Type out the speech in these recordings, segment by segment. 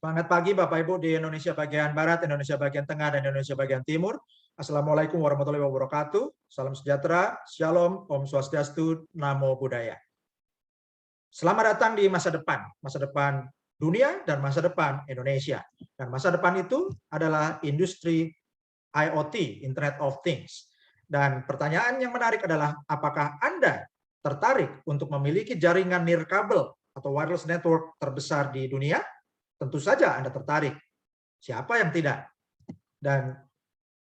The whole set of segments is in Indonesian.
Semangat pagi Bapak Ibu di Indonesia bagian Barat, Indonesia bagian Tengah, dan Indonesia bagian Timur. Assalamualaikum warahmatullahi wabarakatuh. Salam sejahtera, Shalom, Om Swastiastu, Namo Buddhaya. Selamat datang di masa depan dunia dan masa depan Indonesia. Dan masa depan itu adalah industri IoT, Internet of Things. Dan pertanyaan yang menarik adalah, apakah Anda tertarik untuk memiliki jaringan nirkabel atau wireless network terbesar di dunia? Tentu saja Anda tertarik. Siapa yang tidak? Dan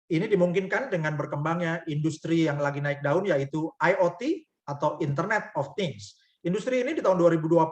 ini dimungkinkan dengan berkembangnya industri yang lagi naik daun, yaitu IoT atau Internet of Things. Industri ini di tahun 2020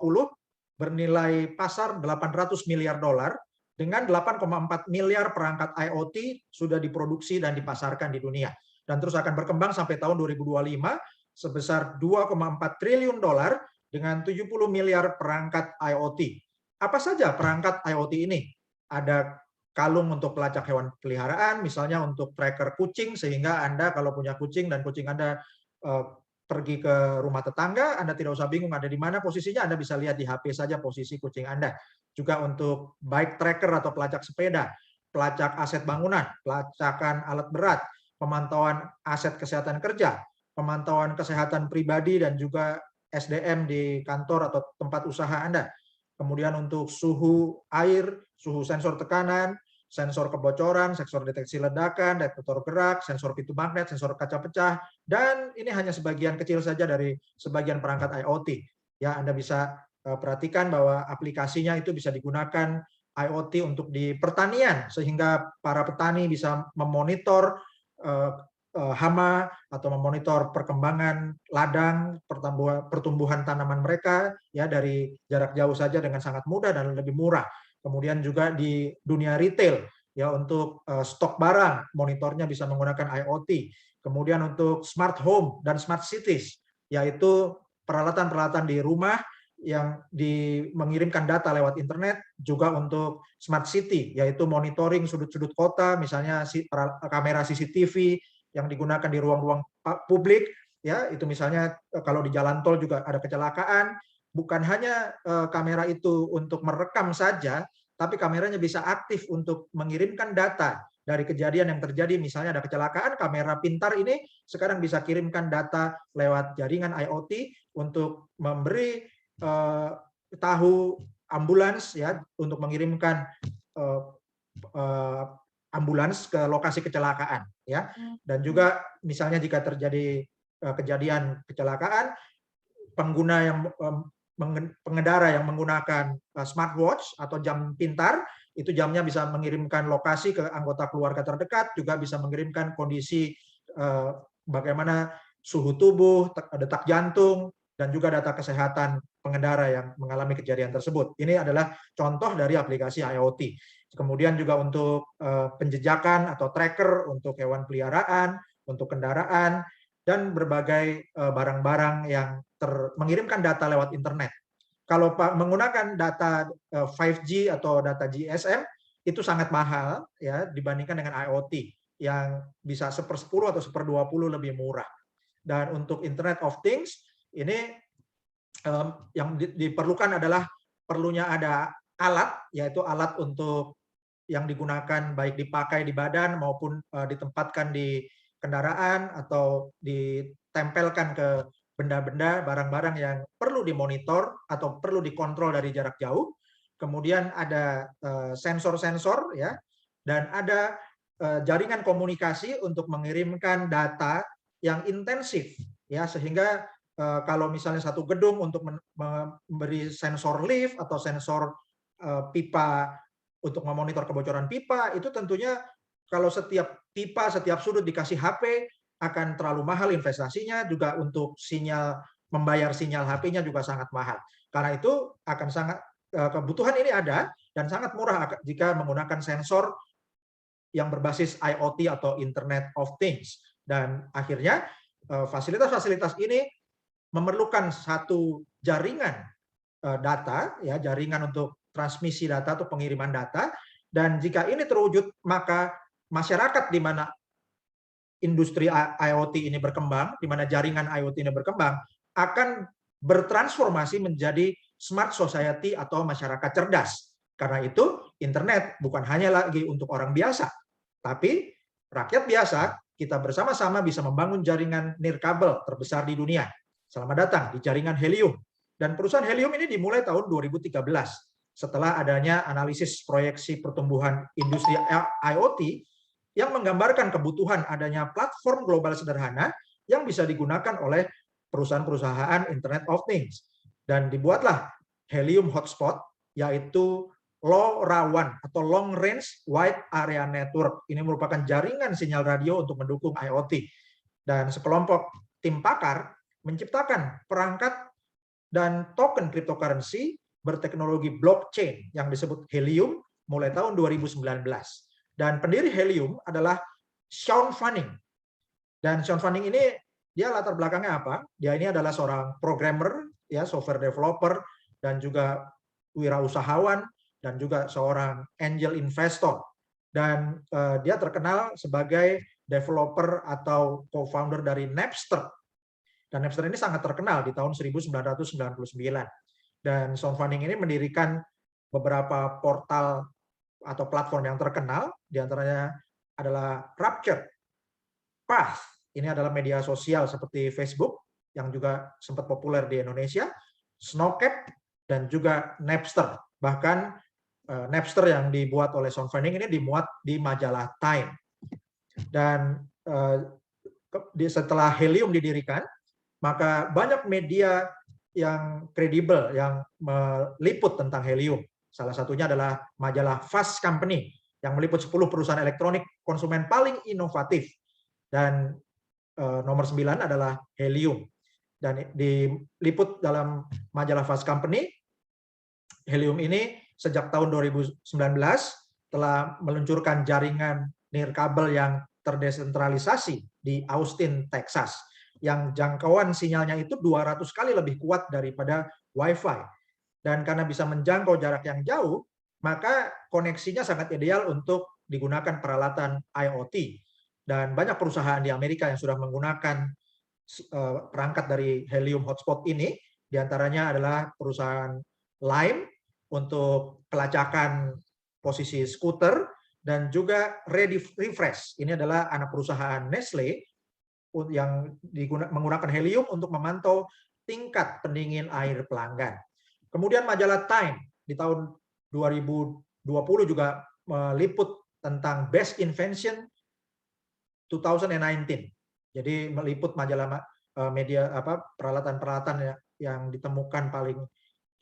bernilai pasar 800 miliar dolar dengan 8,4 miliar perangkat IoT sudah diproduksi dan dipasarkan di dunia. Dan terus akan berkembang sampai tahun 2025 sebesar 2,4 triliun dolar dengan 70 miliar perangkat IoT. Apa saja perangkat IoT ini? Ada kalung untuk pelacak hewan peliharaan, misalnya untuk tracker kucing, sehingga Anda kalau punya kucing dan kucing Anda pergi ke rumah tetangga, Anda tidak usah bingung ada di mana posisinya, Anda bisa lihat di HP saja posisi kucing Anda. Juga untuk bike tracker atau pelacak sepeda, pelacak aset bangunan, pelacakan alat berat, pemantauan aset kesehatan kerja, pemantauan kesehatan pribadi dan juga SDM di kantor atau tempat usaha Anda. Kemudian untuk suhu air, suhu sensor tekanan, sensor kebocoran, sensor deteksi ledakan, detektor gerak, sensor pintu magnet, sensor kaca pecah, dan ini hanya sebagian kecil saja dari sebagian perangkat IoT. Ya, Anda bisa perhatikan bahwa aplikasinya itu bisa digunakan IoT untuk di pertanian, sehingga para petani bisa memonitor hama atau memonitor perkembangan ladang, pertumbuhan tanaman mereka ya dari jarak jauh saja dengan sangat mudah dan lebih murah. Kemudian juga di dunia retail ya, untuk stok barang monitornya bisa menggunakan IoT. Kemudian untuk smart home dan smart cities, yaitu peralatan-peralatan di rumah yang mengirimkan data lewat internet, juga untuk smart city, yaitu monitoring sudut-sudut kota, misalnya kamera CCTV yang digunakan di ruang-ruang publik, ya itu misalnya kalau di jalan tol juga ada kecelakaan, bukan hanya kamera itu untuk merekam saja, tapi kameranya bisa aktif untuk mengirimkan data dari kejadian yang terjadi. Misalnya ada kecelakaan, kamera pintar ini sekarang bisa kirimkan data lewat jaringan IoT untuk memberi tahu ambulans ya, untuk mengirimkan ambulans ke lokasi kecelakaan ya. Dan juga misalnya jika terjadi kejadian kecelakaan, pengendara yang menggunakan smartwatch atau jam pintar, itu jamnya bisa mengirimkan lokasi ke anggota keluarga terdekat, juga bisa mengirimkan kondisi bagaimana suhu tubuh, detak jantung, dan juga data kesehatan pengendara yang mengalami kejadian tersebut. Ini adalah contoh dari aplikasi IoT. Kemudian juga untuk penjejakan atau tracker untuk hewan peliharaan, untuk kendaraan, dan berbagai barang-barang yang mengirimkan data lewat internet. Kalau menggunakan data 5G atau data GSM, itu sangat mahal ya dibandingkan dengan IoT yang bisa 1/10 atau 1/20 lebih murah. Dan untuk Internet of Things, ini yang diperlukan adalah perlunya ada alat, yaitu alat untuk yang digunakan baik dipakai di badan maupun ditempatkan di kendaraan atau ditempelkan ke benda-benda, barang-barang yang perlu dimonitor atau perlu dikontrol dari jarak jauh. Kemudian ada sensor-sensor ya, dan ada jaringan komunikasi untuk mengirimkan data yang intensif ya, sehingga kalau misalnya satu gedung untuk memberi sensor lift atau sensor pipa untuk memonitor kebocoran pipa, itu tentunya kalau setiap pipa, setiap sudut dikasih HP akan terlalu mahal investasinya, juga untuk membayar sinyal HP-nya juga sangat mahal. Karena itu akan sangat kebutuhan ini ada dan sangat murah jika menggunakan sensor yang berbasis IoT atau Internet of Things. Dan akhirnya fasilitas-fasilitas ini memerlukan satu jaringan data, ya, jaringan untuk transmisi data atau pengiriman data. Dan jika ini terwujud, maka masyarakat di mana industri IoT ini berkembang, di mana jaringan IoT ini berkembang, akan bertransformasi menjadi smart society atau masyarakat cerdas. Karena itu internet bukan hanya lagi untuk orang biasa, tapi rakyat biasa, kita bersama-sama bisa membangun jaringan nirkabel terbesar di dunia. Selamat datang di jaringan Helium. Dan perusahaan Helium ini dimulai tahun 2013 setelah adanya analisis proyeksi pertumbuhan industri IoT yang menggambarkan kebutuhan adanya platform global sederhana yang bisa digunakan oleh perusahaan-perusahaan Internet of Things. Dan dibuatlah Helium Hotspot, yaitu LoRaWAN atau Long Range Wide Area Network. Ini merupakan jaringan sinyal radio untuk mendukung IoT. Dan sekelompok tim pakar menciptakan perangkat dan token cryptocurrency berteknologi blockchain yang disebut Helium mulai tahun 2019. Dan pendiri Helium adalah Sean Fanning. Dan Sean Fanning ini dia latar belakangnya apa? Dia ini adalah seorang programmer, ya, software developer, dan juga wirausahawan, dan juga seorang angel investor. Dan dia terkenal sebagai developer atau co-founder dari Napster. Dan Napster ini sangat terkenal di tahun 1999. Dan Sean Fanning ini mendirikan beberapa portal atau platform yang terkenal, diantaranya adalah Rapture, Path, ini adalah media sosial seperti Facebook, yang juga sempat populer di Indonesia, Snowcap, dan juga Napster. Bahkan Napster yang dibuat oleh Sean Fanning ini dimuat di majalah Time. Dan setelah Helium didirikan, maka banyak media yang kredibel yang meliput tentang Helium. Salah satunya adalah majalah Fast Company yang meliput 10 perusahaan elektronik konsumen paling inovatif. Dan nomor 9 adalah Helium. Dan diliput dalam majalah Fast Company, Helium ini sejak tahun 2019 telah meluncurkan jaringan nirkabel yang terdesentralisasi di Austin, Texas, yang jangkauan sinyalnya itu 200 kali lebih kuat daripada Wi-Fi. Dan karena bisa menjangkau jarak yang jauh, maka koneksinya sangat ideal untuk digunakan peralatan IoT. Dan banyak perusahaan di Amerika yang sudah menggunakan perangkat dari Helium Hotspot ini, diantaranya adalah perusahaan Lime untuk pelacakan posisi skuter, dan juga Ready Refresh. Ini adalah anak perusahaan Nestle yang menggunakan Helium untuk memantau tingkat pendingin air pelanggan. Kemudian majalah Time di tahun 2020 juga meliput tentang Best Invention 2019. Jadi meliput majalah media peralatan-peralatan yang ditemukan paling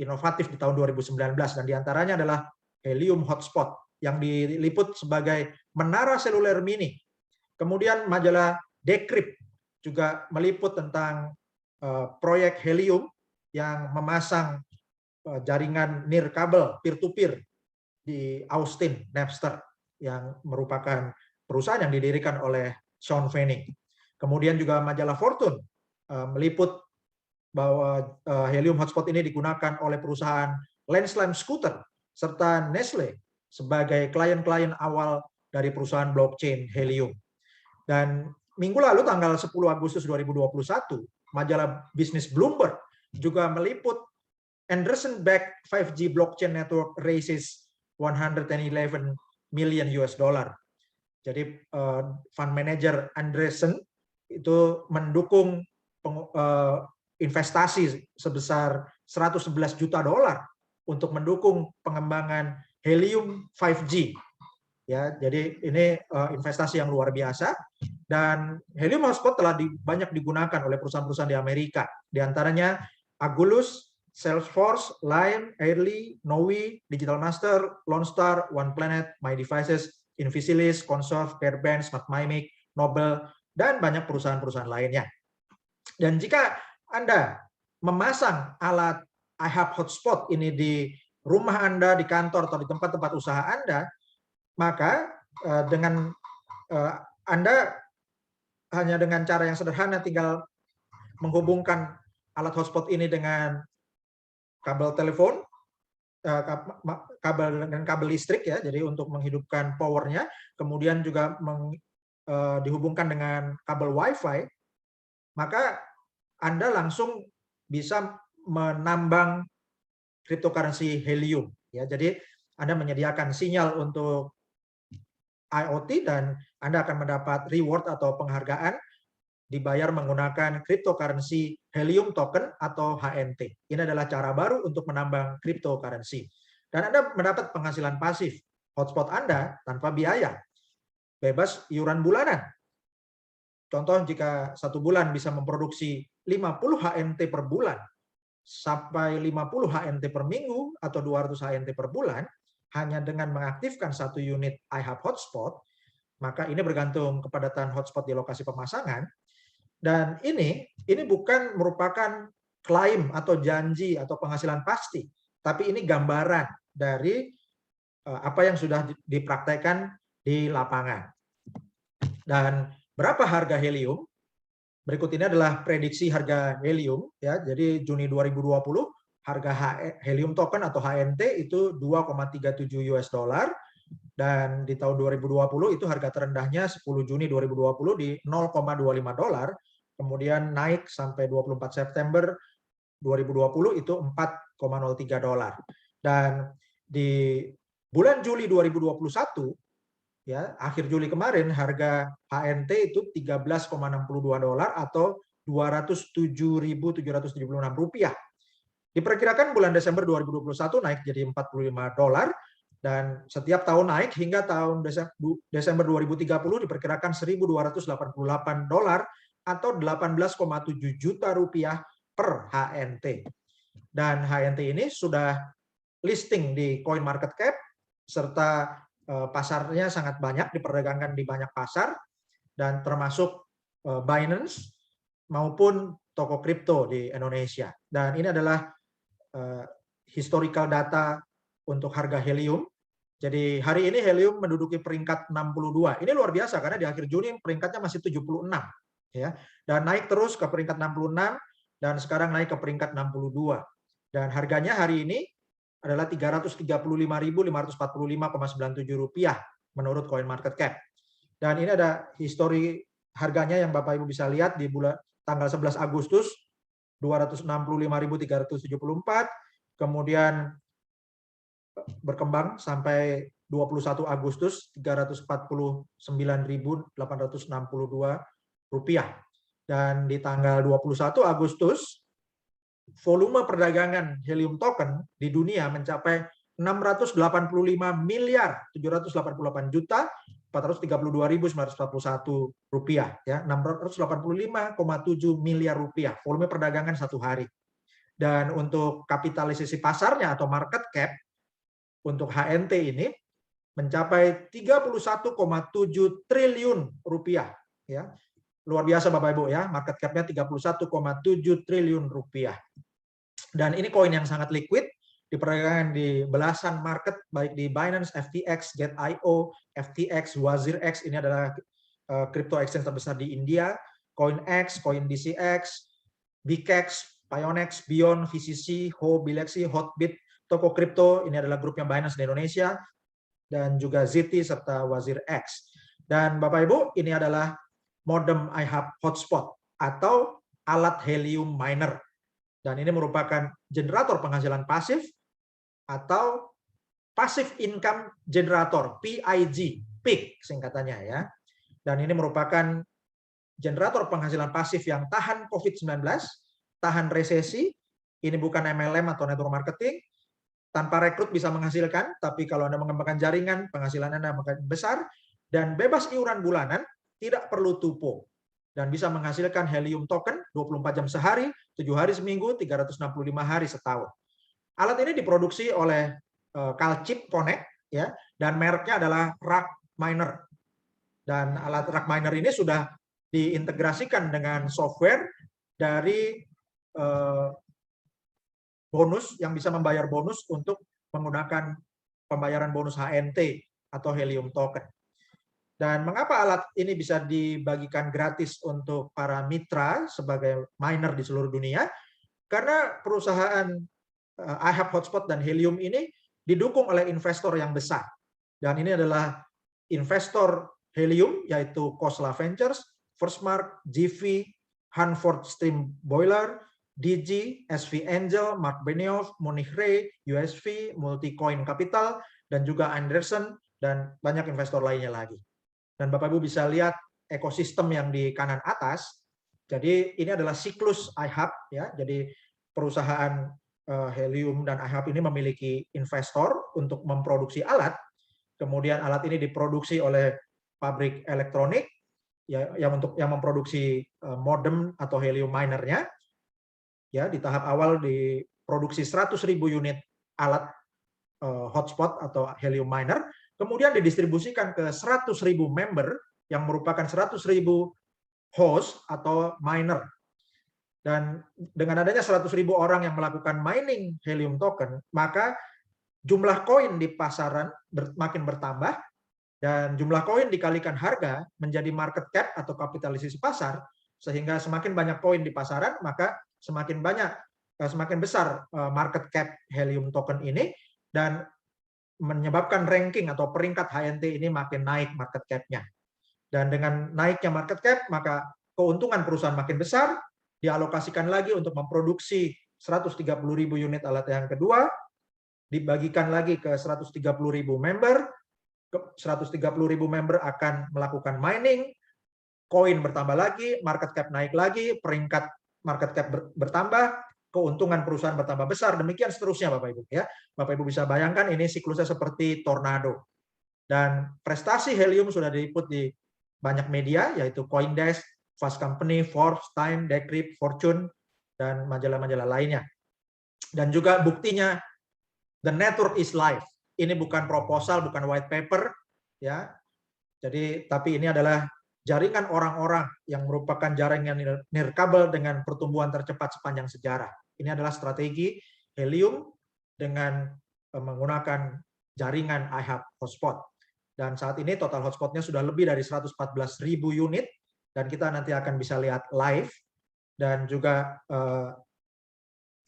inovatif di tahun 2019, dan diantaranya adalah Helium Hotspot yang diliput sebagai menara seluler mini. Kemudian majalah Decrypt juga meliput tentang proyek Helium yang memasang jaringan nirkabel peer-to-peer di Austin, Napster, yang merupakan perusahaan yang didirikan oleh Sean Fanning. Kemudian juga majalah Fortune meliput bahwa Helium Hotspot ini digunakan oleh perusahaan Landslam Scooter serta Nestle sebagai klien-klien awal dari perusahaan blockchain Helium. Dan minggu lalu tanggal 10 Agustus 2021, majalah bisnis Bloomberg juga meliput Andreessen-backed 5G blockchain network raises 111 million US dollar. Jadi fund manager Andreessen itu mendukung investasi sebesar 111 juta dolar untuk mendukung pengembangan Helium 5G. Ya, jadi ini investasi yang luar biasa, dan Helium Hotspot telah banyak digunakan oleh perusahaan-perusahaan di Amerika, di antaranya Agulus, Salesforce, Lime, Airly, Nowi, Digital Master, Lone Star, One Planet, My Devices, Invisilis, Consoft, Pairband, SmartMimic, Nobel, dan banyak perusahaan-perusahaan lainnya. Dan jika Anda memasang alat iHub Hotspot ini di rumah Anda, di kantor, atau di tempat-tempat usaha Anda, maka dengan Anda hanya dengan cara yang sederhana tinggal menghubungkan alat hotspot ini dengan kabel telepon, kabel listrik, ya, jadi untuk menghidupkan powernya, kemudian juga dihubungkan dengan kabel Wi-Fi, maka Anda langsung bisa menambang cryptocurrency Helium. Ya, jadi Anda menyediakan sinyal untuk IoT dan Anda akan mendapat reward atau penghargaan dibayar menggunakan cryptocurrency Helium token atau HNT. Ini adalah cara baru untuk menambang cryptocurrency. Dan Anda mendapat penghasilan pasif hotspot Anda tanpa biaya. Bebas iuran bulanan. Contoh, jika 1 bulan bisa memproduksi 50 HNT per bulan, sampai 50 HNT per minggu, atau 200 HNT per bulan, hanya dengan mengaktifkan 1 unit iHub hotspot, maka ini bergantung kepadatan hotspot di lokasi pemasangan. Dan ini bukan merupakan klaim atau janji atau penghasilan pasti, tapi ini gambaran dari apa yang sudah dipraktekkan di lapangan. Dan berapa harga helium? Berikut ini adalah prediksi harga helium, ya. Jadi Juni 2020 harga helium token atau HNT itu 2,37 US dollar, dan di tahun 2020 itu harga terendahnya 10 Juni 2020 di 0,25 dolar, kemudian naik sampai 24 September 2020 itu 4,03 dolar. Dan di bulan Juli 2021, ya, akhir Juli kemarin harga HNT itu 13,62 dolar atau 207.776 rupiah. Diperkirakan bulan Desember 2021 naik jadi 45 dolar, dan setiap tahun naik hingga tahun Desember 2030 diperkirakan 1.288 dolar atau 18,7 juta rupiah per HNT. Dan HNT ini sudah listing di CoinMarketCap, serta pasarnya sangat banyak, diperdagangkan di banyak pasar, dan termasuk Binance maupun toko kripto di Indonesia. Dan ini adalah historical data untuk harga helium. Jadi hari ini helium menduduki peringkat 62. Ini luar biasa karena di akhir Juni peringkatnya masih 76, ya. Dan naik terus ke peringkat 66 dan sekarang naik ke peringkat 62. Dan harganya hari ini adalah 335.545,97 rupiah menurut CoinMarketCap. Dan ini ada histori harganya yang Bapak Ibu bisa lihat di bulan tanggal 11 Agustus 265.374, kemudian berkembang sampai 21 Agustus 349.862 rupiah. Dan di tanggal 21 Agustus volume perdagangan helium token di dunia mencapai 685.788.432.941 rupiah, ya, 685,7 miliar rupiah volume perdagangan satu hari. Dan untuk kapitalisasi pasarnya atau market cap untuk HNT ini mencapai 31,7 triliun rupiah, ya. Luar biasa Bapak Ibu, ya, market cap-nya 31,7 triliun rupiah. Dan ini koin yang sangat liquid, diperdagangkan di belasan market, baik di Binance, FTX, Get.io, FTX, WazirX, ini adalah crypto exchange terbesar di India, CoinX, CoinDCX, BKEX, Pionex, Bion, VCC, Ho, Bileksi, Hotbit, toko kripto, ini adalah grupnya Binance di Indonesia, dan juga ZT serta WazirX. Dan Bapak Ibu, ini adalah modem iHub hotspot atau alat helium miner. Dan ini merupakan generator penghasilan pasif atau passive income generator, PIG, PIG singkatannya, ya. Dan ini merupakan generator penghasilan pasif yang tahan COVID-19, tahan resesi. Ini bukan MLM atau network marketing. Tanpa rekrut bisa menghasilkan, tapi kalau Anda mengembangkan jaringan, penghasilan Anda makin besar, dan bebas iuran bulanan, tidak perlu tupo, dan bisa menghasilkan helium token 24 jam sehari, 7 hari seminggu, 365 hari setahun. Alat ini diproduksi oleh Calchip Connect, ya, dan mereknya adalah Rack Miner. Dan alat Rack Miner ini sudah diintegrasikan dengan software dari bonus, yang bisa membayar bonus untuk menggunakan pembayaran bonus HNT atau helium token. Dan mengapa alat ini bisa dibagikan gratis untuk para mitra sebagai miner di seluruh dunia? Karena perusahaan iHub Hotspot dan Helium ini didukung oleh investor yang besar. Dan ini adalah investor Helium, yaitu Khosla Ventures, Firstmark, GV, Hanford Steam Boiler, DG, SV Angel, Mark Benioff, Munich Re, USV, Multicoin Capital, dan juga Anderson, dan banyak investor lainnya lagi. Dan Bapak Ibu bisa lihat ekosistem yang di kanan atas. Jadi ini adalah siklus iHub, ya. Jadi perusahaan Helium dan iHub ini memiliki investor untuk memproduksi alat. Kemudian alat ini diproduksi oleh pabrik elektronik, ya, yang memproduksi modem atau helium minernya. Ya, di tahap awal diproduksi 100.000 unit alat hotspot atau helium miner, kemudian didistribusikan ke 100.000 member yang merupakan 100.000 host atau miner. Dan dengan adanya 100.000 orang yang melakukan mining helium token, maka jumlah koin di pasaran makin bertambah, dan jumlah koin dikalikan harga menjadi market cap atau kapitalisasi pasar, sehingga semakin banyak koin di pasaran, maka semakin besar market cap helium token ini, dan menyebabkan ranking atau peringkat HNT ini makin naik market cap-nya. Dan dengan naiknya market cap, maka keuntungan perusahaan makin besar, dialokasikan lagi untuk memproduksi 130.000 unit alat yang kedua, dibagikan lagi ke 130.000 member, 130.000 member akan melakukan mining, koin bertambah lagi, market cap naik lagi, peringkat market cap bertambah, keuntungan perusahaan bertambah besar, demikian seterusnya Bapak Ibu, ya. Bapak Ibu bisa bayangkan ini siklusnya seperti tornado. Dan prestasi helium sudah diliput di banyak media, yaitu CoinDesk, Fast Company, Forbes, Time, Decrypt, Fortune, dan majalah-majalah lainnya. Dan juga buktinya, the network is live. Ini bukan proposal, bukan white paper, ya. Jadi, tapi ini adalah jaringan orang-orang yang merupakan jaringan nirkabel dengan pertumbuhan tercepat sepanjang sejarah. Ini adalah strategi helium dengan menggunakan jaringan iHub hotspot. Dan saat ini total hotspotnya sudah lebih dari 114.000 unit, dan kita nanti akan bisa lihat live, dan juga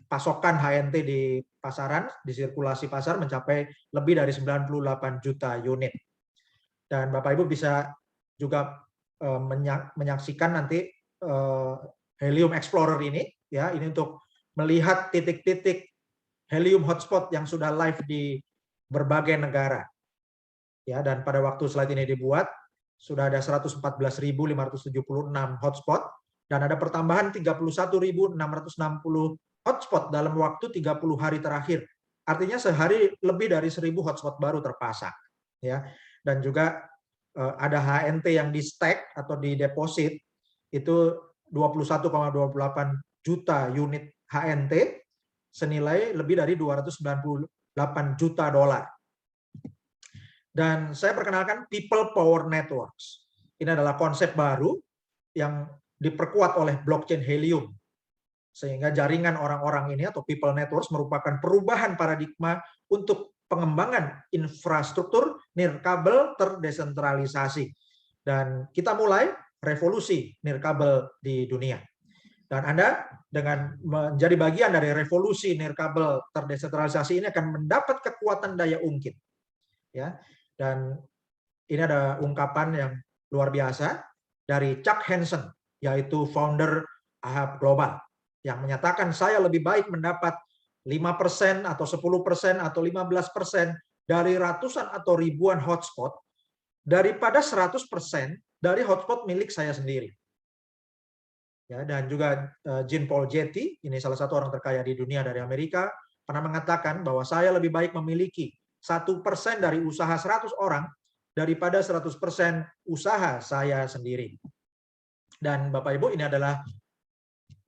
pasokan HNT di pasaran, di sirkulasi pasar mencapai lebih dari 98 juta unit. Dan Bapak Ibu bisa juga menyaksikan nanti Helium Explorer ini, ya, ini untuk melihat titik-titik helium hotspot yang sudah live di berbagai negara. Ya, dan pada waktu slide ini dibuat sudah ada 114.576 hotspot, dan ada pertambahan 31.660 hotspot dalam waktu 30 hari terakhir. Artinya sehari lebih dari 1.000 hotspot baru terpasang, ya. Dan juga ada HNT yang di stack atau di deposit itu 21,28 juta unit HNT senilai lebih dari 298 juta dolar. Dan saya perkenalkan People Power Networks. Ini adalah konsep baru yang diperkuat oleh blockchain Helium. Sehingga jaringan orang-orang ini atau people networks merupakan perubahan paradigma untuk pengembangan infrastruktur nirkabel terdesentralisasi. Dan kita mulai revolusi nirkabel di dunia. Dan Anda dengan menjadi bagian dari revolusi nirkabel terdesentralisasi ini akan mendapat kekuatan daya ungkit. Ya. Dan ini ada ungkapan yang luar biasa dari Chuck Hansen, yaitu founder iHub Global, yang menyatakan saya lebih baik mendapat 5% atau 10% atau 15% dari ratusan atau ribuan hotspot daripada 100% dari hotspot milik saya sendiri. Ya, dan juga Jean-Paul Getty, ini salah satu orang terkaya di dunia dari Amerika, pernah mengatakan bahwa saya lebih baik memiliki 1% dari usaha 100 orang daripada 100% usaha saya sendiri. Dan Bapak Ibu, ini adalah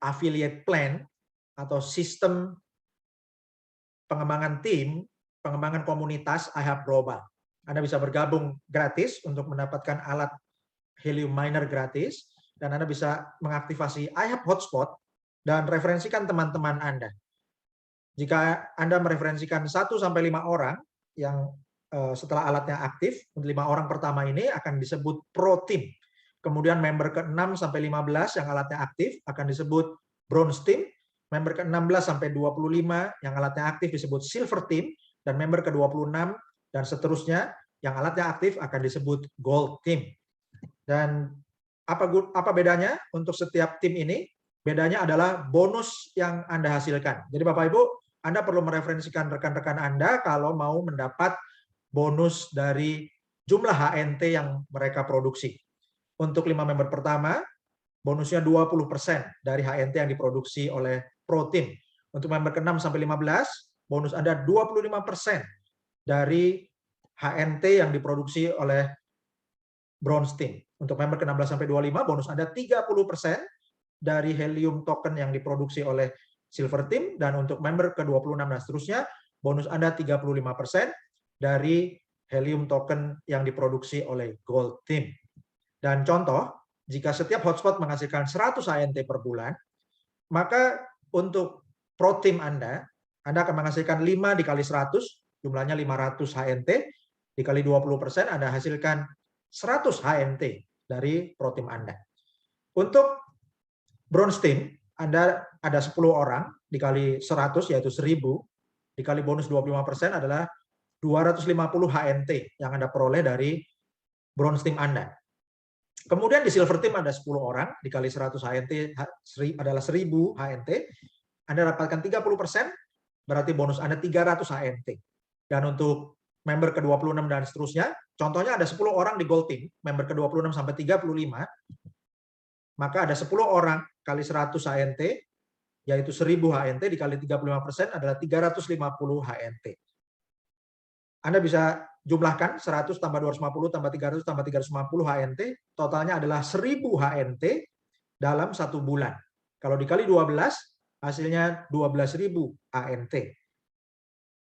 affiliate plan atau sistem pengembangan tim, pengembangan komunitas iHub Global. Anda bisa bergabung gratis untuk mendapatkan alat helium miner gratis, dan Anda bisa mengaktifasi iHub Hotspot dan referensikan teman-teman Anda. Jika Anda mereferensikan 1 sampai 5 orang yang setelah alatnya aktif, 5 orang pertama ini akan disebut Pro Team. Kemudian member ke-6 sampai 15 yang alatnya aktif akan disebut Bronze Team. Member ke-16 sampai 25 yang alatnya aktif disebut Silver Team, dan member ke-26 dan seterusnya yang alatnya aktif akan disebut Gold Team. Dan apa bedanya untuk setiap tim ini? bedanya adalah bonus yang Anda hasilkan. Jadi Bapak Ibu, Anda perlu mereferensikan rekan-rekan Anda kalau mau mendapat bonus dari jumlah HNT yang mereka produksi. Untuk 5 member pertama, bonusnya 20% dari HNT yang diproduksi oleh ProTeam. Untuk member ke-6 sampai 15, bonus Anda 25% dari HNT yang diproduksi oleh Bronze Team. Untuk member ke-16 sampai 25, bonus Anda 30% dari helium token yang diproduksi oleh Silver Team, dan untuk member ke-26 dan seterusnya, bonus Anda 35% dari helium token yang diproduksi oleh Gold Team. Dan contoh, jika setiap hotspot menghasilkan 100 HNT per bulan, maka untuk Pro Team Anda akan menghasilkan 5 dikali 100, jumlahnya 500 HNT, dikali 20%, Anda hasilkan 100 HNT dari Pro Team Anda. Untuk Bronze Team, Anda ada 10 orang, dikali 100, yaitu 1000, dikali bonus 25% adalah 250 HNT yang Anda peroleh dari Bronze Team Anda. Kemudian di Silver Team ada 10 orang, dikali 100 HNT adalah 1000 HNT, Anda dapatkan 30%, berarti bonus Anda 300 HNT. Dan untuk member ke-26 dan seterusnya, contohnya ada 10 orang di Gold Team, member ke-26 sampai 35, maka ada 10 orang kali 100 HNT, yaitu 1000 HNT dikali 35% adalah 350 HNT. Anda bisa jumlahkan 100 tambah 250 tambah 300 tambah 350 HNT, totalnya adalah 1000 HNT dalam 1 bulan. Kalau dikali 12, hasilnya 12.000 HNT.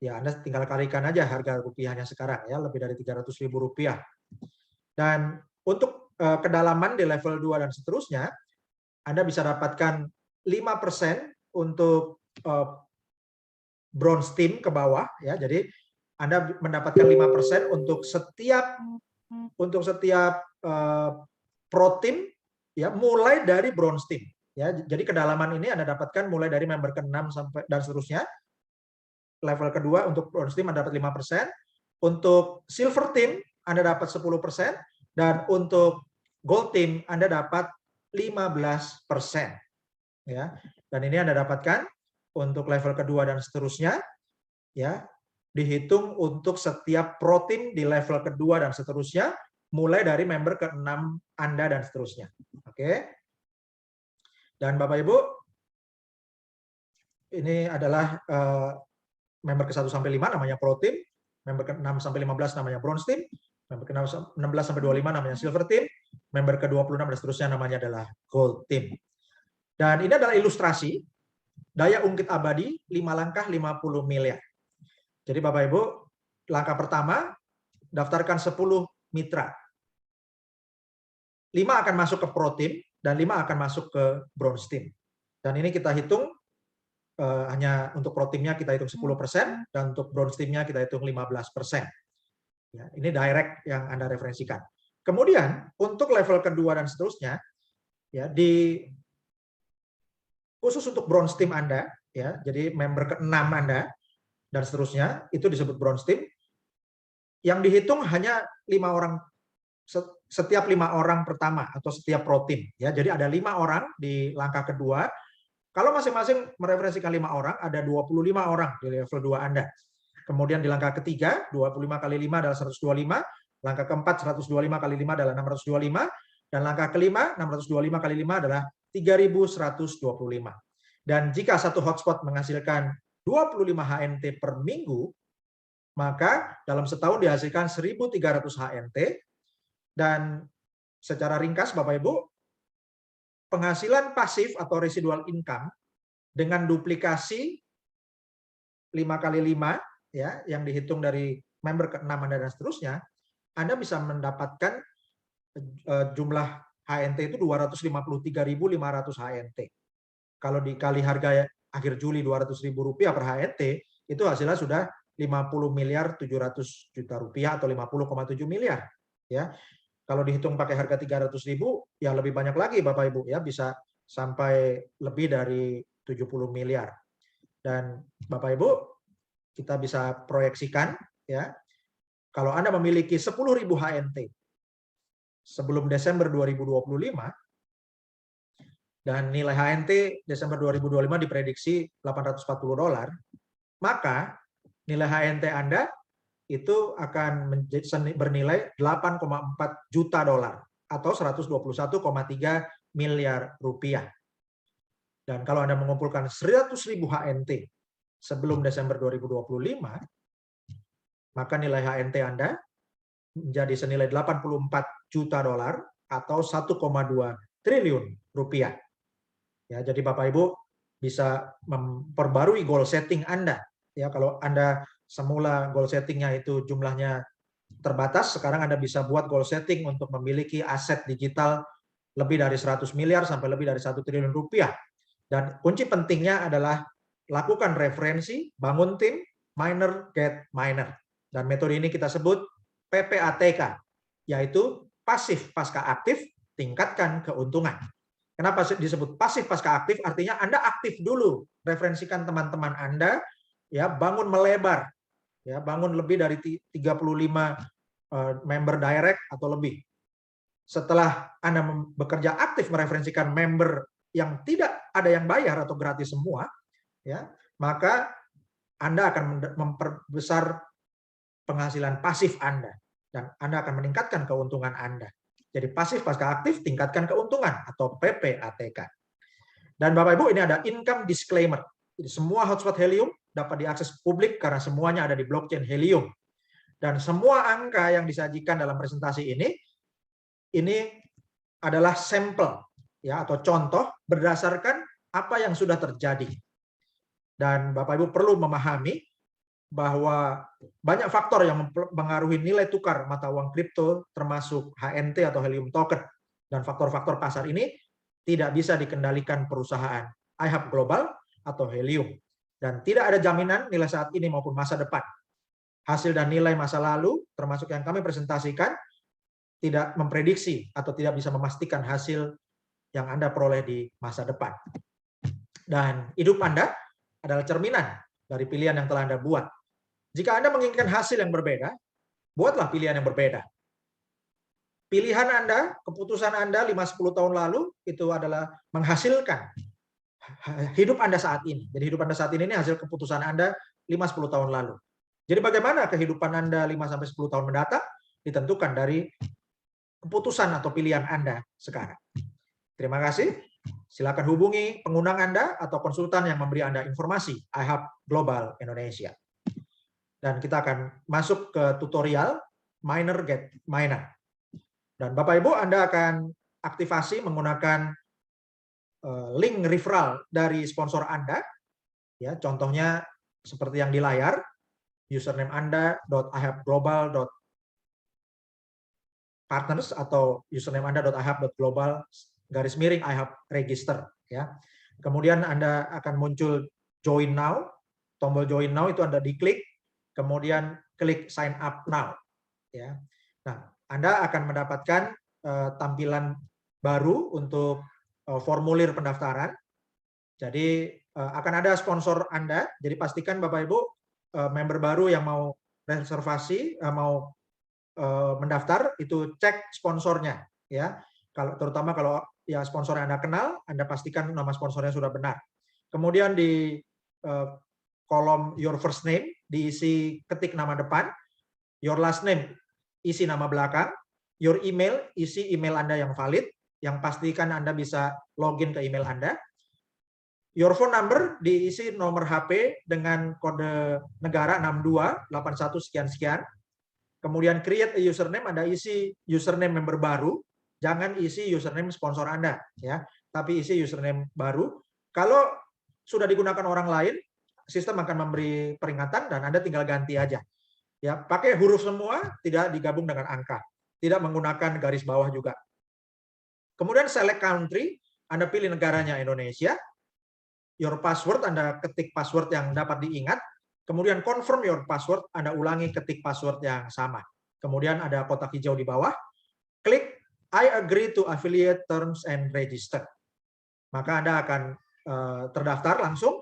Ya, Anda tinggal kalikan aja harga rupiahnya sekarang, ya, lebih dari 300.000 rupiah. Dan untuk kedalaman di level 2 dan seterusnya, Anda bisa dapatkan 5% untuk Bronze Team ke bawah, ya. Jadi Anda mendapatkan 5% untuk setiap Pro Team, ya, mulai dari Bronze Team, ya. Jadi kedalaman ini Anda dapatkan mulai dari member ke-6 sampai dan seterusnya. Level kedua untuk Bronze Team Anda dapat 5%, untuk Silver Team Anda dapat 10%, dan untuk Gold Team Anda dapat 15%. Ya. Dan ini Anda dapatkan untuk level kedua dan seterusnya, ya, dihitung untuk setiap Pro Team di level kedua dan seterusnya, mulai dari member ke-6 Anda dan seterusnya. Oke. Dan Bapak Ibu, ini adalah member ke-1 sampai 5 namanya Pro Team, member ke-6 sampai 15 namanya Bronze Team, member ke-16 sampai 25 namanya Silver Team, member ke-26 dan seterusnya namanya adalah Gold Team. Dan ini adalah ilustrasi daya ungkit abadi 5 langkah 50 miliar. Jadi Bapak Ibu, langkah pertama, daftarkan 10 mitra. 5 akan masuk ke Pro Team, dan 5 akan masuk ke Bronze Team. Dan ini kita hitung, hanya untuk Pro Team-nya kita hitung 10%, dan untuk Bronze Team-nya kita hitung 15%. Ya, ini direct yang Anda referensikan. Kemudian, untuk level kedua dan seterusnya, ya, khusus untuk Bronze Team Anda, ya, jadi member ke-6 Anda, dan seterusnya, itu disebut Bronze Team, yang dihitung hanya 5 orang, setiap 5 orang pertama, atau setiap Pro Team. Ya, jadi ada 5 orang di langkah kedua. Kalau masing-masing mereferensikan 5 orang, ada 25 orang di level 2 Anda. Kemudian di langkah ketiga, 25 kali 5 adalah 125, langkah keempat 125 kali 5 adalah 625, dan langkah kelima 625 kali 5 adalah 3.125. Dan jika satu hotspot menghasilkan 25 HNT per minggu, maka dalam setahun dihasilkan 1.300 HNT, dan secara ringkas Bapak Ibu, penghasilan pasif atau residual income dengan duplikasi 5 kali 5, ya, yang dihitung dari member ke-6 Anda dan seterusnya, Anda bisa mendapatkan jumlah HNT itu 253.500 HNT. Kalau dikali harga akhir Juli 200.000 rupiah per HNT, itu hasilnya sudah 50.700.000.000 rupiah atau 50,7 miliar. Ya, kalau dihitung pakai harga 300.000, ya lebih banyak lagi Bapak Ibu, ya, bisa sampai lebih dari 70 miliar. Dan Bapak Ibu, kita bisa proyeksikan, ya, kalau Anda memiliki 10.000 HNT sebelum Desember 2025, dan nilai HNT Desember 2025 diprediksi $840, maka nilai HNT Anda itu akan bernilai $8,4 juta atau 121,3 miliar rupiah. Dan kalau Anda mengumpulkan 100.000 HNT sebelum Desember 2025, maka nilai HNT Anda menjadi senilai $84 juta atau 1,2 triliun rupiah. Ya, jadi Bapak Ibu bisa memperbarui goal setting Anda. Ya, kalau Anda semula goal settingnya itu jumlahnya terbatas, sekarang Anda bisa buat goal setting untuk memiliki aset digital lebih dari 100 miliar sampai lebih dari 1 triliun rupiah. Dan kunci pentingnya adalah lakukan referensi, bangun tim, miner get miner. Dan metode ini kita sebut PPATK, yaitu pasif pasca aktif, tingkatkan keuntungan. Kenapa disebut pasif pasca aktif? Artinya Anda aktif dulu, referensikan teman-teman Anda, ya, bangun melebar, ya, bangun lebih dari 35 member direct atau lebih. Setelah Anda bekerja aktif mereferensikan member yang tidak ada yang bayar atau gratis semua, ya, maka Anda akan memperbesar penghasilan pasif Anda dan Anda akan meningkatkan keuntungan Anda. Jadi pasif pasca aktif, tingkatkan keuntungan atau PPATK. Dan Bapak Ibu, ini ada income disclaimer. Jadi semua hotspot Helium dapat diakses publik karena semuanya ada di blockchain Helium. Dan semua angka yang disajikan dalam presentasi ini adalah sampel, ya, atau contoh berdasarkan apa yang sudah terjadi. Dan Bapak Ibu perlu memahami bahwa banyak faktor yang mempengaruhi nilai tukar mata uang kripto, termasuk HNT atau Helium token. Dan faktor-faktor pasar ini tidak bisa dikendalikan perusahaan iHub Global atau Helium. Dan tidak ada jaminan nilai saat ini maupun masa depan. Hasil dan nilai masa lalu, termasuk yang kami presentasikan, tidak memprediksi atau tidak bisa memastikan hasil yang Anda peroleh di masa depan. Dan hidup Anda adalah cerminan dari pilihan yang telah Anda buat. Jika Anda menginginkan hasil yang berbeda, buatlah pilihan yang berbeda. Pilihan Anda, keputusan Anda 5-10 tahun lalu itu adalah menghasilkan hidup Anda saat ini. Jadi hidup Anda saat ini hasil keputusan Anda 5-10 tahun lalu. Jadi bagaimana kehidupan Anda 5-10 tahun mendatang ditentukan dari keputusan atau pilihan Anda sekarang. Terima kasih. Silakan hubungi pengundang Anda atau konsultan yang memberi Anda informasi iHub Global Indonesia. Dan kita akan masuk ke tutorial miner get miner. Dan Bapak Ibu, Anda akan aktifasi menggunakan link referral dari sponsor Anda. Ya, contohnya seperti yang di layar, username Anda .ihubglobal.partners atau username Anda .ihub.global_iHub register. Ya. Kemudian Anda akan muncul join now, tombol join now itu Anda diklik, kemudian klik sign up now. Ya. Nah, Anda akan mendapatkan tampilan baru untuk formulir pendaftaran. Jadi akan ada sponsor Anda. Jadi pastikan Bapak Ibu member baru yang mau reservasi, mau mendaftar itu cek sponsornya. Ya, terutama kalau ya sponsor yang Anda kenal, Anda pastikan nama sponsornya sudah benar. Kemudian di kolom your first name diisi ketik nama depan, your last name isi nama belakang, your email isi email Anda yang valid, yang pastikan Anda bisa login ke email Anda. Your phone number diisi nomor HP dengan kode negara 6281 sekian-sekian. Kemudian create a username, Anda isi username member baru, jangan isi username sponsor Anda, ya, tapi isi username baru. Kalau sudah digunakan orang lain, sistem akan memberi peringatan dan Anda tinggal ganti aja. Ya, pakai huruf semua, tidak digabung dengan angka. Tidak menggunakan garis bawah juga. Kemudian select country, Anda pilih negaranya Indonesia. Your password, Anda ketik password yang dapat diingat. Kemudian confirm your password, Anda ulangi ketik password yang sama. Kemudian ada kotak hijau di bawah. Klik I agree to affiliate terms and register. Maka Anda akan terdaftar langsung.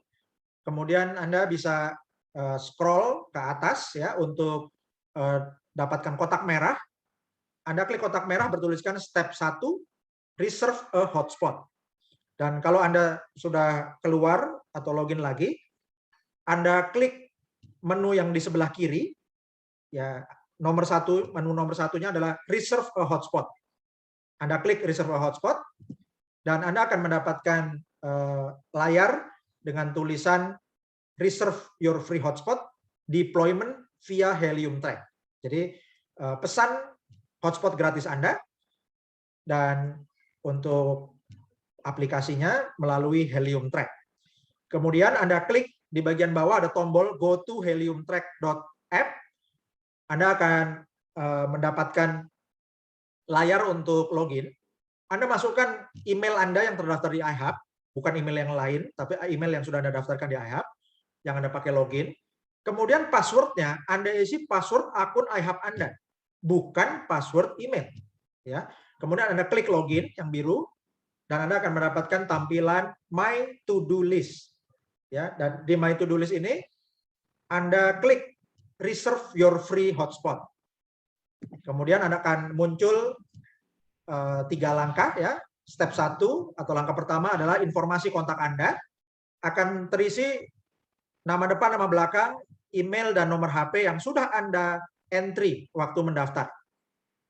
Kemudian Anda bisa scroll ke atas ya untuk dapatkan kotak merah. Anda klik kotak merah bertuliskan step 1, reserve a hotspot. Dan kalau Anda sudah keluar atau login lagi, Anda klik menu yang di sebelah kiri, ya menu nomor satunya adalah Reserve a Hotspot. Anda klik Reserve a Hotspot, dan Anda akan mendapatkan layar dengan tulisan Reserve your free hotspot, deployment via Helium Track. Jadi pesan hotspot gratis Anda, dan untuk aplikasinya melalui Helium Track. Kemudian Anda klik di bagian bawah ada tombol go to heliumtrack.app. Anda akan mendapatkan layar untuk login. Anda masukkan email Anda yang terdaftar di iHub, bukan email yang lain, tapi email yang sudah Anda daftarkan di iHub, yang Anda pakai login. Kemudian passwordnya Anda isi password akun iHub Anda, bukan password email. Ya. Kemudian Anda klik login yang biru, dan Anda akan mendapatkan tampilan My To Do List. Ya, dan di My To Do List ini Anda klik Reserve Your Free Hotspot. Kemudian Anda akan muncul 3 langkah, ya. Step 1 atau langkah pertama adalah informasi kontak Anda akan terisi nama depan, nama belakang, email, dan nomor HP yang sudah Anda entry waktu mendaftar.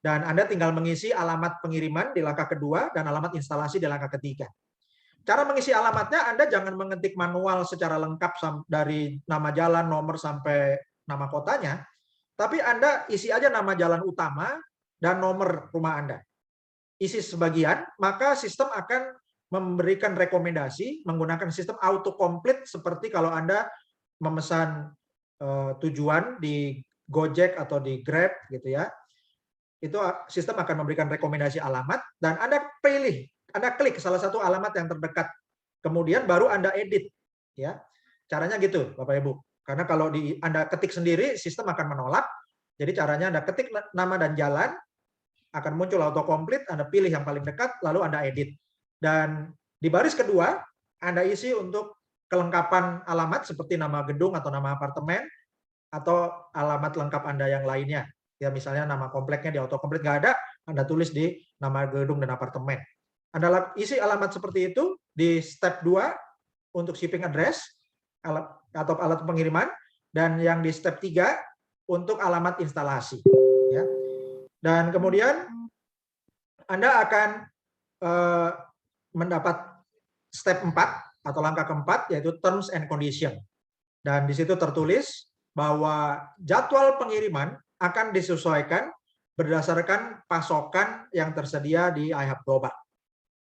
Dan Anda tinggal mengisi alamat pengiriman di langkah kedua dan alamat instalasi di langkah ketiga. Cara mengisi alamatnya, Anda jangan mengetik manual secara lengkap dari nama jalan, nomor, sampai nama kotanya, tapi Anda isi aja nama jalan utama dan nomor rumah Anda. Isi sebagian, maka sistem akan memberikan rekomendasi menggunakan sistem autocomplete seperti kalau Anda memesan tujuan di Gojek atau di Grab gitu ya. Itu sistem akan memberikan rekomendasi alamat, dan Anda pilih, Anda klik salah satu alamat yang terdekat. Kemudian baru Anda edit, ya. Caranya gitu, Bapak Ibu. Karena kalau Anda ketik sendiri, sistem akan menolak. Jadi caranya Anda ketik nama dan jalan, akan muncul autocomplete, Anda pilih yang paling dekat, lalu Anda edit. Dan di baris kedua, Anda isi untuk kelengkapan alamat seperti nama gedung atau nama apartemen, atau alamat lengkap Anda yang lainnya. Ya, misalnya nama kompleknya di autocomplete nggak ada, Anda tulis di nama gedung dan apartemen. Anda isi alamat seperti itu di step 2 untuk shipping address atau alat pengiriman, dan yang di step 3 untuk alamat instalasi. Ya. Dan kemudian Anda akan mendapat step 4 atau langkah keempat, yaitu terms and condition. Dan di situ tertulis bahwa jadwal pengiriman akan disesuaikan berdasarkan pasokan yang tersedia di iHub Global.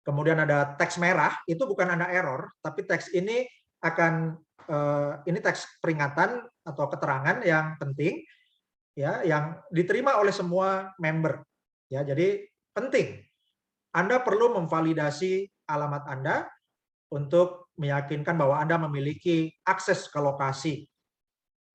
Kemudian ada teks merah, itu bukan ada error, tapi teks ini akan ini teks peringatan atau keterangan yang penting, ya, yang diterima oleh semua member. Ya, jadi penting. Anda perlu memvalidasi alamat Anda untuk meyakinkan bahwa Anda memiliki akses ke lokasi.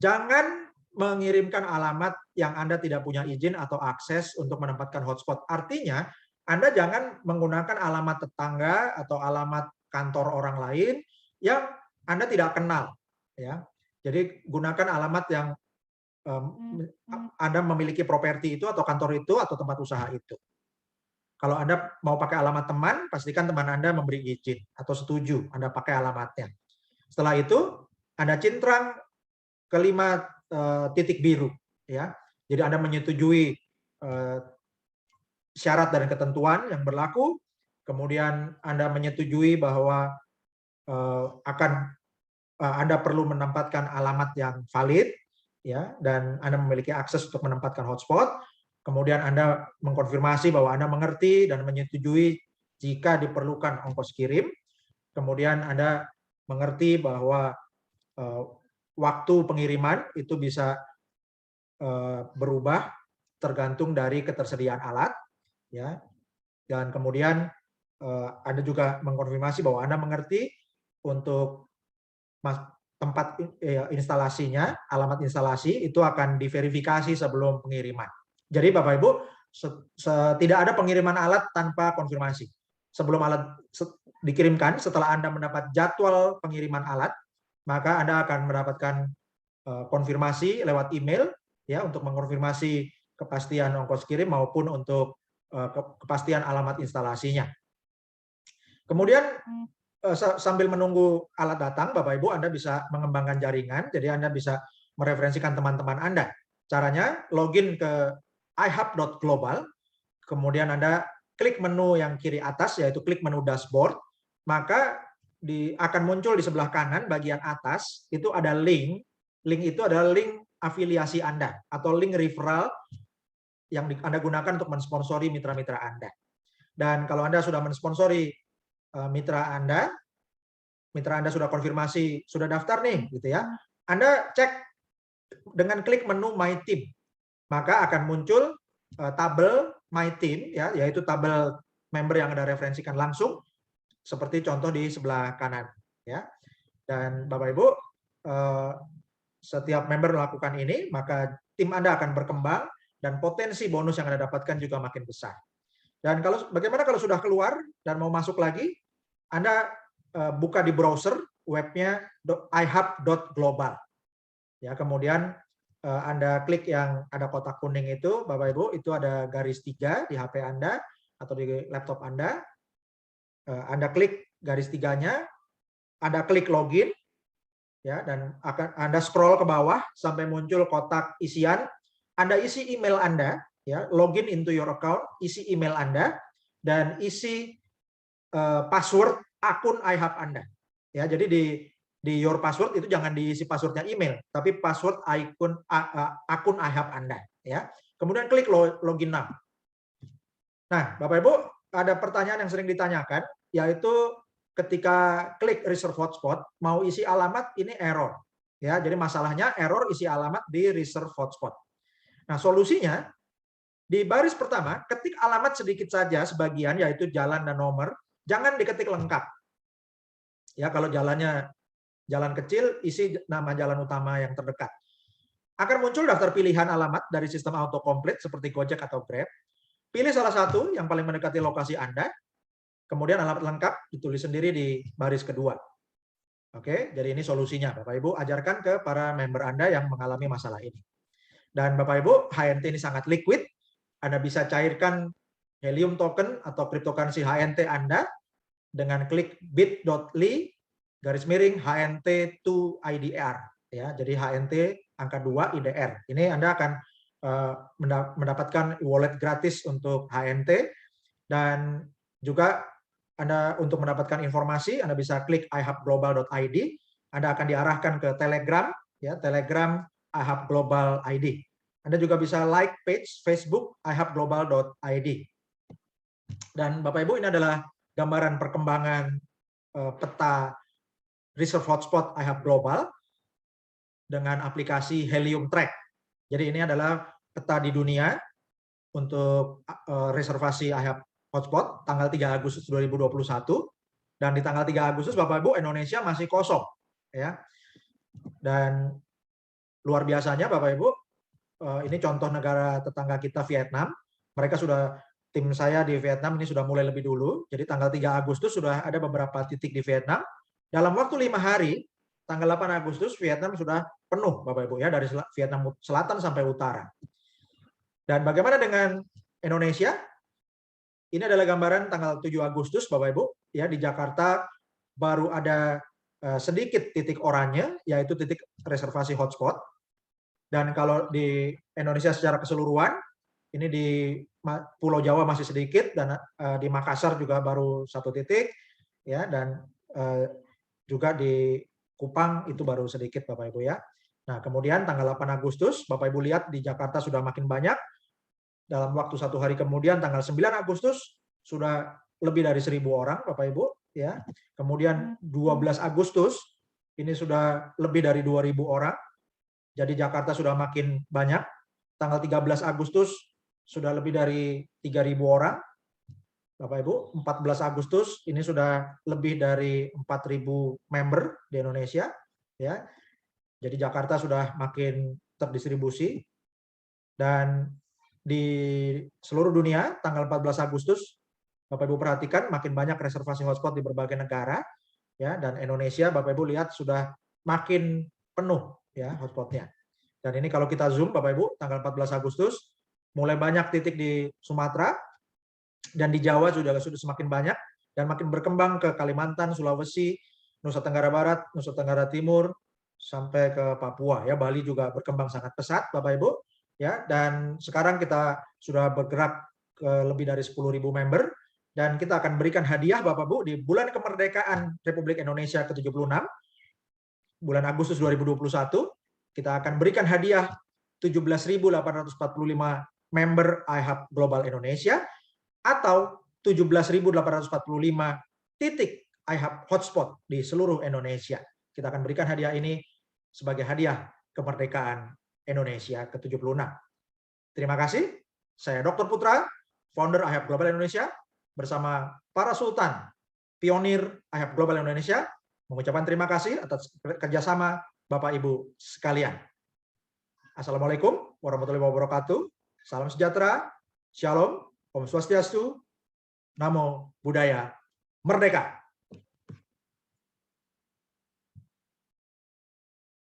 Jangan mengirimkan alamat yang Anda tidak punya izin atau akses untuk menempatkan hotspot. Artinya, Anda jangan menggunakan alamat tetangga atau alamat kantor orang lain yang Anda tidak kenal. Ya. Jadi, gunakan alamat yang Anda memiliki properti itu atau kantor itu atau tempat usaha itu. Kalau Anda mau pakai alamat teman, pastikan teman Anda memberi izin atau setuju Anda pakai alamatnya. Setelah itu, Anda cintrang ke 5 titik biru, ya. Jadi Anda menyetujui syarat dan ketentuan yang berlaku, kemudian Anda menyetujui bahwa Anda perlu menempatkan alamat yang valid, ya, dan Anda memiliki akses untuk menempatkan hotspot. Kemudian Anda mengkonfirmasi bahwa Anda mengerti dan menyetujui jika diperlukan ongkos kirim. Kemudian Anda mengerti bahwa waktu pengiriman itu bisa berubah tergantung dari ketersediaan alat, ya. Dan kemudian Anda juga mengkonfirmasi bahwa Anda mengerti untuk tempat instalasinya, alamat instalasi itu akan diverifikasi sebelum pengiriman. Jadi Bapak Ibu, tidak ada pengiriman alat tanpa konfirmasi. Sebelum alat dikirimkan, setelah Anda mendapat jadwal pengiriman alat, maka Anda akan mendapatkan konfirmasi lewat email, ya, untuk mengkonfirmasi kepastian ongkos kirim maupun untuk kepastian alamat instalasinya. Kemudian sambil menunggu alat datang, Bapak Ibu, Anda bisa mengembangkan jaringan, jadi Anda bisa mereferensikan teman-teman Anda. Caranya login ke ihub.global, kemudian Anda klik menu yang kiri atas, yaitu klik menu dashboard, maka akan muncul di sebelah kanan bagian atas, itu ada link. Link itu adalah link afiliasi Anda, atau link referral yang Anda gunakan untuk mensponsori mitra-mitra Anda. Dan kalau Anda sudah mensponsori mitra Anda sudah konfirmasi, sudah daftar nih, gitu ya. Anda cek dengan klik menu My Team, maka akan muncul tabel My Team, ya, yaitu tabel member yang Anda referensikan langsung, seperti contoh di sebelah kanan, ya. Dan Bapak Ibu, setiap member melakukan ini, maka tim Anda akan berkembang dan potensi bonus yang Anda dapatkan juga makin besar. Dan bagaimana kalau sudah keluar dan mau masuk lagi, Anda buka di browser webnya ihub.global. Ya, kemudian Anda klik yang ada kotak kuning itu, Bapak Ibu, itu ada garis 3 di HP Anda atau di laptop Anda. Anda klik garis 3-nya, Anda klik login, ya, dan Anda scroll ke bawah sampai muncul kotak isian. Anda isi email Anda, ya, login into your account, isi email Anda, dan isi password akun iHub Anda. Ya, jadi di your password itu jangan diisi passwordnya email, tapi password akun iHub Anda. Ya, kemudian klik login now. Nah, Bapak Ibu, ada pertanyaan yang sering ditanyakan, yaitu ketika klik reserve hotspot mau isi alamat, ini error. Ya, jadi masalahnya error isi alamat di reserve hotspot. Nah, solusinya di baris pertama, ketik alamat sedikit saja sebagian, yaitu jalan dan nomor, jangan diketik lengkap. Ya, kalau jalannya jalan kecil, isi nama jalan utama yang terdekat. Akan muncul daftar pilihan alamat dari sistem autocomplete seperti Gojek atau Grab. Pilih salah satu yang paling mendekati lokasi Anda, kemudian alamat lengkap ditulis sendiri di baris kedua. Oke, jadi ini solusinya. Bapak Ibu ajarkan ke para member Anda yang mengalami masalah ini. Dan Bapak Ibu, HNT ini sangat liquid. Anda bisa cairkan Helium token atau cryptocurrency HNT Anda dengan klik bit.ly /HNT2IDR. Ya, jadi HNT angka 2 IDR. Ini Anda akan mendapatkan wallet gratis untuk HNT, dan juga Anda untuk mendapatkan informasi Anda bisa klik ihubglobal.id. Anda akan diarahkan ke Telegram, ya, Telegram iHub Global ID. Anda juga bisa like page Facebook ihubglobal.id. Dan Bapak Ibu, ini adalah gambaran perkembangan peta reserve hotspot iHub Global dengan aplikasi Helium Track. Jadi ini adalah peta di dunia untuk reservasi iHub hotspot tanggal 3 Agustus 2021, dan di tanggal 3 Agustus Bapak Ibu Indonesia masih kosong, ya. Dan luar biasanya Bapak Ibu, ini contoh negara tetangga kita Vietnam. Mereka sudah, tim saya di Vietnam ini sudah mulai lebih dulu. Jadi tanggal 3 Agustus sudah ada beberapa titik di Vietnam. Dalam waktu 5 hari, tanggal 8 Agustus Vietnam sudah penuh Bapak Ibu, ya, dari Vietnam Selatan sampai utara. Dan bagaimana dengan Indonesia? Ini adalah gambaran tanggal 7 Agustus Bapak Ibu, ya, di Jakarta baru ada sedikit titik oranye, yaitu titik reservasi hotspot. Dan kalau di Indonesia secara keseluruhan, ini di Pulau Jawa masih sedikit, dan di Makassar juga baru 1 titik, ya, dan juga di Kupang itu baru sedikit Bapak Ibu, ya. Nah, kemudian tanggal 8 Agustus Bapak Ibu lihat di Jakarta sudah makin banyak. Dalam waktu 1 hari kemudian tanggal 9 Agustus sudah lebih dari 1.000 orang Bapak Ibu, ya. Kemudian 12 Agustus ini sudah lebih dari 2.000 orang. Jadi Jakarta sudah makin banyak. Tanggal 13 Agustus sudah lebih dari 3.000 orang. Bapak Ibu, 14 Agustus ini sudah lebih dari 4.000 member di Indonesia, ya. Jadi Jakarta sudah makin terdistribusi. Dan di seluruh dunia tanggal 14 Agustus Bapak Ibu perhatikan makin banyak reservasi hotspot di berbagai negara, ya, dan Indonesia Bapak Ibu lihat sudah makin penuh, ya, hotspotnya. Dan ini kalau kita zoom Bapak Ibu tanggal 14 Agustus mulai banyak titik di Sumatera, dan di Jawa sudah semakin banyak. dan makin berkembang ke Kalimantan, Sulawesi, Nusa Tenggara Barat, Nusa Tenggara Timur, sampai ke Papua. Ya, Bali juga berkembang sangat pesat, Bapak Ibu. Ya, dan sekarang kita sudah bergerak ke lebih dari 10.000 member, dan kita akan berikan hadiah, Bapak Ibu, di bulan kemerdekaan Republik Indonesia ke-76, bulan Agustus 2021, kita akan berikan hadiah 17.845 member iHub Global Indonesia, atau 17.845 titik iHub hotspot di seluruh Indonesia. Kita akan berikan hadiah ini sebagai hadiah kemerdekaan Indonesia ke-76. Terima kasih. Saya Dr. Putra, founder iHub Global Indonesia, bersama para sultan, pionir iHub Global Indonesia, mengucapkan terima kasih atas kerjasama Bapak Ibu sekalian. Assalamualaikum warahmatullahi wabarakatuh. Salam sejahtera, Shalom, Om Swastiastu, Namo Buddhaya, Merdeka!